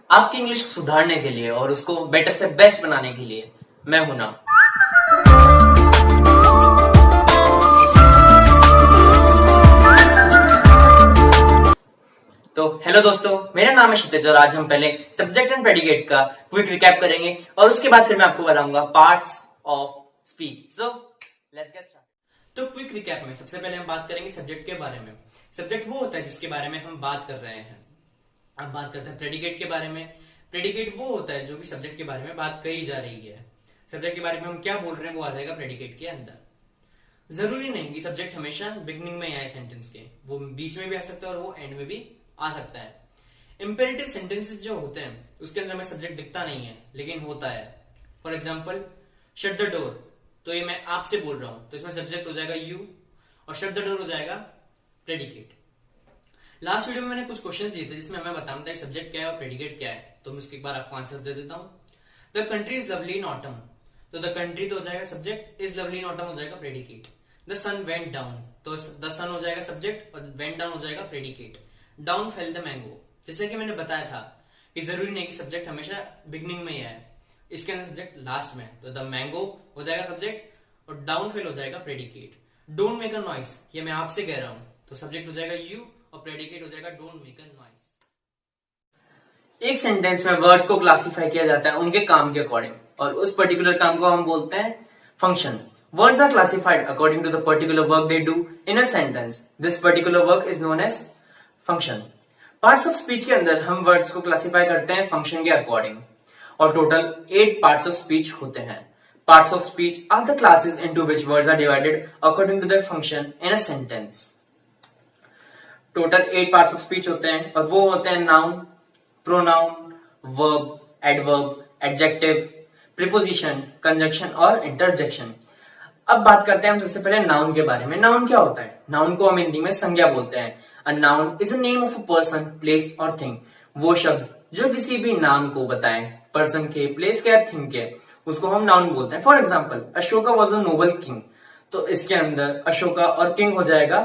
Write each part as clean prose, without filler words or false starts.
आपकी इंग्लिश को सुधारने के लिए और उसको बेटर से बेस्ट बनाने के लिए मैं हूं ना। तो हेलो दोस्तों, मेरा नाम है क्षितिज और आज हम पहले सब्जेक्ट एंड प्रेडिकेट का क्विक रिकैप करेंगे और उसके बाद फिर मैं आपको बताऊंगा parts of speech. So let's get start. तो क्विक रिकैप में सबसे पहले हम बात करेंगे सब्जेक्ट के बारे में। सब्जेक्ट वो होता है जिसके बारे में हम बात कर रहे हैं। अब बात करते हैं प्रेडिकेट के बारे में। प्रेडिकेट वो होता है जो कि सब्जेक्ट के बारे में बात कही जा रही है। सब्जेक्ट के बारे में हम क्या बोल रहे हैं वो आ जाएगा प्रेडिकेट के अंदर। जरूरी नहीं कि सब्जेक्ट हमेशा बिगनिंग में आए सेंटेंस के, वो बीच में भी आ सकता है और वो एंड में भी आ सकता है। इंपेरेटिव सेंटेंसेस जो होते हैं उसके अंदर में सब्जेक्ट दिखता नहीं है लेकिन होता है। For example shut the door, तो ये मैं आपसे बोल रहा हूं तो इसमें सब्जेक्ट हो जाएगा यू और शट द डोर हो जाएगा प्रेडिकेट। लास्ट वीडियो में मैंने कुछ क्वेश्चंस दिए थे जिसमें मैं बताऊंगा सब्जेक्ट क्या है और प्रेडिकेट क्या है, तो मैं उसके एक बार आपको आंसर दे देता हूं। The country is lovely in autumn, तो द कंट्री तो हो जाएगा subject, is lovely in autumn हो जाएगा predicate. The sun went down, तो द सन हो जाएगा सब्जेक्ट और वेंट डाउन हो जाएगा predicate. Down fell the mango, जैसे कि मैंने बताया था कि जरूरी नहीं कि सब्जेक्ट हमेशा बिगनिंग में ही आए, इसके अंदर सब्जेक्ट लास्ट में, तो द मैंगो हो जाएगा सब्जेक्ट और डाउन फेल हो जाएगा predicate. Don't make a noise, ये मैं आपसे कह रहा हूं तो सब्जेक्ट हो जाएगा यू और प्रेडिकेट हो जाएगा डोंट मेक अ नॉइस। एक सेंटेंस में वर्ड्स को क्लासिफाई किया जाता है उनके काम के अकॉर्डिंग और उस पर्टिकुलर काम को हम बोलते हैं function. Words are classified according to the particular work they do in a sentence. This particular work is known as function. Parts of speech के अंदर हम words को classify करते हैं function के according और total 8 parts of speech होते हैं। Parts of speech are the classes into which words are divided according to their function in a sentence. Total 8 parts of speech होते हैं और वो होते हैं noun, pronoun, verb, adverb, adjective, preposition, conjunction और interjection। अब बात करते हैं हम सबसे पहले नाउन के बारे में। नाउन क्या होता है? नाउन को हम हिंदी में संज्ञा बोलते हैं। A noun is a name of a person, place or thing. वो शब्द जो किसी भी नाम को बताए, पर्सन के, प्लेस के या थिंग के, उसको हम नाउन बोलते हैं। For example Ashoka was a noble king, तो इसके अंदर अशोका और किंग हो जाएगा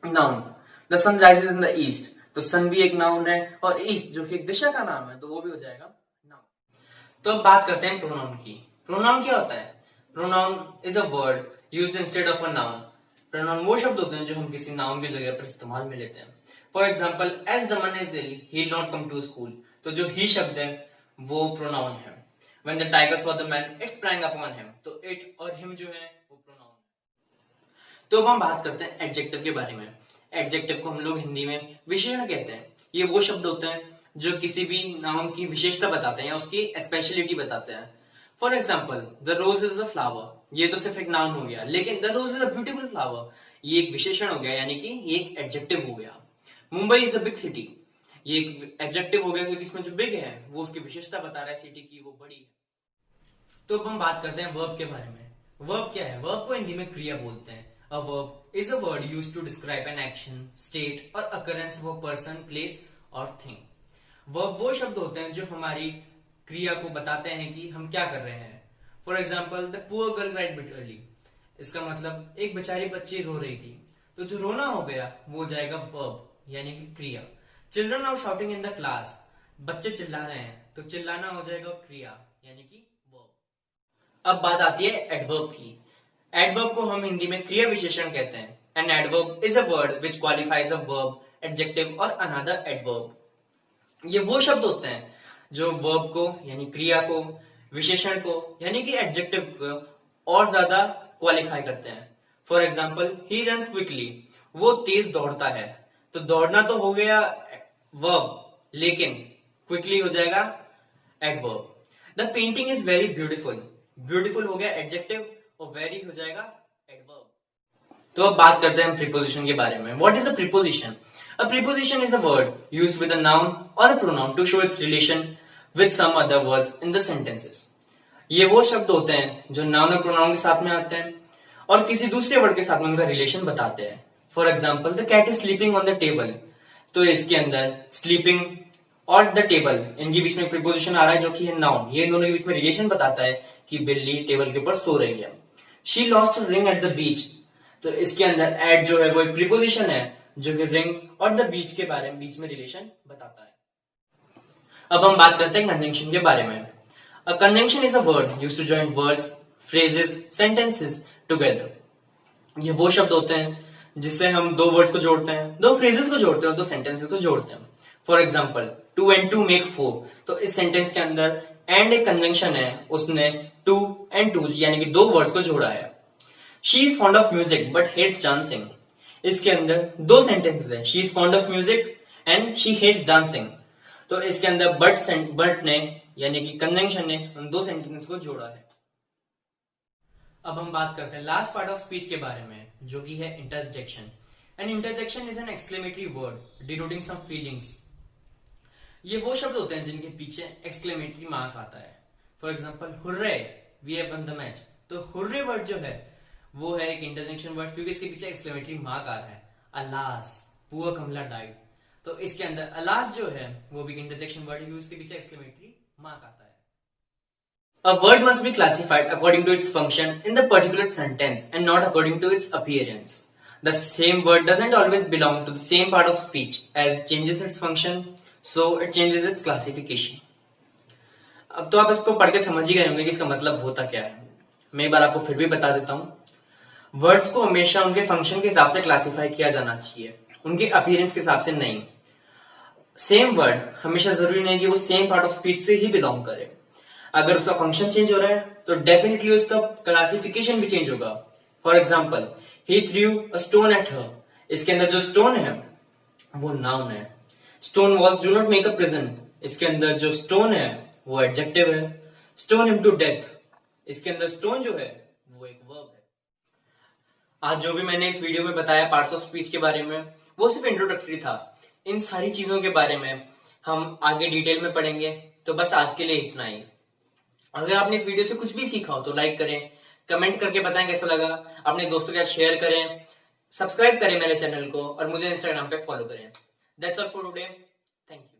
noun. The sun rises in the east, तो सन भी एक नाउन है और ईस्ट जो कि एक दिशा का नाम है तो वो भी हो जाएगा नाउन। तो अब बात करते हैं प्रोनाउन की। प्रोनाउन क्या होता है? Pronoun is a word used instead of a noun. Pronoun वो शब्द होते हैं जो हम किसी नाउन की जगह पर इस्तेमाल में लेते हैं। For example, as Raman is ill, he will not come to school. तो जो he शब्द है वो pronoun है। When the tiger saw the man, it sprang upon him. तो it और him जो है वो pronoun है। तो अब हम बात करते हैं adjective के बारे में। Adjective को हम लोग हिंदी में विशेषण कहते हैं। ये वो शब्द होते हैं जो किसी भी नाउन की विशेषता बताते हैं या उसकी स्पेशलिटी बताते हैं। For example the rose is a flower, ये तो सिर्फ एक नाउन हो गया, लेकिन the rose is a beautiful flower ये एक विशेषण हो गया, यानी कि ये एक एडजेक्टिव हो गया। Mumbai is a big city, ये एक एडजेक्टिव हो गया क्योंकि इसमें जो बिग है वो उसकी विशेषता बता रहा है सिटी की, वो बड़ी है। तो अब हम बात करते हैं वर्ब के बारे में। वर्ब क्या है? वर्ब को हिंदी में क्रिया बोलते हैं। A verb is a word used to describe an action, state or occurrence of a person, place or thing. Verb वो शब्द होते हैं जो हमारी क्रिया को बताते हैं कि हम क्या कर रहे हैं। For example the poor girl right bitterly, इसका मतलब एक बेचारी बच्ची रो रही थी, तो जो रोना हो गया वो हो जाएगा वर्ब यानी कि क्रिया। Children are shouting in the class, बच्चे चिल्ला रहे हैं, तो चिल्लाना हो जाएगा क्रिया यानी कि वर्ब। अब बात आती है एडवर्ब की। एडवर्ब को हम हिंदी में क्रिया विशेषण कहते हैं। An adverb is a word which qualifies a verb, adjective और अनदर एडवर्ब। ये वो शब्द होते हैं जो वर्ब को यानी क्रिया को, विशेषण को यानी कि एडजेक्टिव को और ज्यादा क्वालिफाई करते हैं। For example he runs quickly, वो तेज दौड़ता है, तो दौड़ना तो हो गया वर्ब लेकिन क्विकली हो जाएगा adverb. The painting is very beautiful, beautiful हो गया एडजेक्टिव और वेरी हो जाएगा एडवर्ब। तो अब बात करते हैं हम प्रीपोजिशन के बारे में। What is a preposition? A preposition is a word used with a noun or a pronoun to show its relation with some other words in the sentences. ये वो शब्द होते हैं जो नाउन और प्रोनाउन के साथ में आते हैं और किसी दूसरे वर्ड के साथ में उनका रिलेशन बताते हैं। For example the cat is sleeping on the table, तो इसके अंदर स्लीपिंग और द टेबल इनके बीच में प्रीपोजिशन आ रहा है जो कि है नाउन। ये दोनों के बीच में रिलेशन बताता है कि बिल्ली टेबल के ऊपर सो रही है। She lost a ring at the beach, तो इसके अंदर एट जो है वो एक प्रीपोजिशन है जो कि रिंग और द बीच के बारे में बीच में रिलेशन बताता है। अब हम बात करते हैं कंजंक्शन के बारे में। A conjunction is a word used to join words, phrases, sentences together. ये वो शब्द होते हैं जिससे हम दो वर्ड्स को जोड़ते हैं, दो फ्रेजेस को जोड़ते हैं, दो सेंटेंसेस को जोड़ते हैं। For example, 2 and 2 make 4। तो इस सेंटेंस के अंदर एंड एक कंजंक्शन है, उसने 2 and 2 यानी कि दो वर्ड्स को जोड़ा है। She is fond of music but hates dancing. इसके अंदर दो सेंटेंसेस है, she is fond of music and she hates dancing. तो इसके अंदर बट ने यानी कि कंजंक्शन ने उन दो सेंटेंस को जोड़ा है। अब हम बात करते हैं लास्ट पार्ट ऑफ स्पीच के बारे में, जो कि है interjection. An interjection is an exclamatory word denoting some feelings. ये वो शब्द होते हैं जिनके पीछे एक्सक्लेमेटरी मार्क आता है। For example, hurray, we have won the match. तो हुर्रे वर्ड जो है वो है एक इंटरजेक्शन वर्ड, क्योंकि इसके पीछे एक्सक्लेमेटरी मार्क आ रहा है। अलास, पुअर कमला डाइड। तो इसके अंदर अलास जो है वो भी इंटरजेक्शन वर्ड है, उसके पीछे एक्सक्लेमेटरी मार्क आता है। A word must be classified according to its function in the particular sentence and not according to its appearance. The same word doesn't always belong to the same part of speech. As changes its function, so it changes its classification. अब तो आप इसको पढ़ के समझ ही गए होंगे कि इसका मतलब होता क्या है। मैं एक बार आपको फिर भी बता देता हूँ। वर्ड्स को हमेशा उनके फंक्शन के हिसाब से क्लासिफाई किया जाना चाहिए, उनके अपीयरेंस के हिसाब से नहीं। सेम वर्ड हमेशा जरूरी नहीं कि वो सेम पार्ट ऑफ स्पीच से ही बिलोंग करे। अगर उसका फंक्शन चेंज हो रहा है तो डेफिनेटली उसका क्लासिफिकेशन भी चेंज होगा। For example, he threw a stone at her. इसके अंदर जो स्टोन है वो नाउन है। Stone walls do not make a prison. इसके अंदर जो स्टोन है वो एडजेक्टिव है। Stone him to death. इसके अंदर स्टोन जो है वो एक वर्ब है। आज जो भी मैंने इस वीडियो में बताया पार्ट्स ऑफ स्पीच के बारे में, वो सिर्फ इंट्रोडक्टरी था। इन सारी चीजों के बारे में हम आगे डिटेल में पढ़ेंगे। तो बस आज के लिए इतना ही। अगर आपने इस वीडियो से कुछ भी सीखा हो तो लाइक करें, कमेंट करके बताएं कैसा लगा, अपने दोस्तों के साथ शेयर करें, सब्सक्राइब करें मेरे चैनल को और मुझे इंस्टाग्राम पे फॉलो करें। That's all for today. Thank you.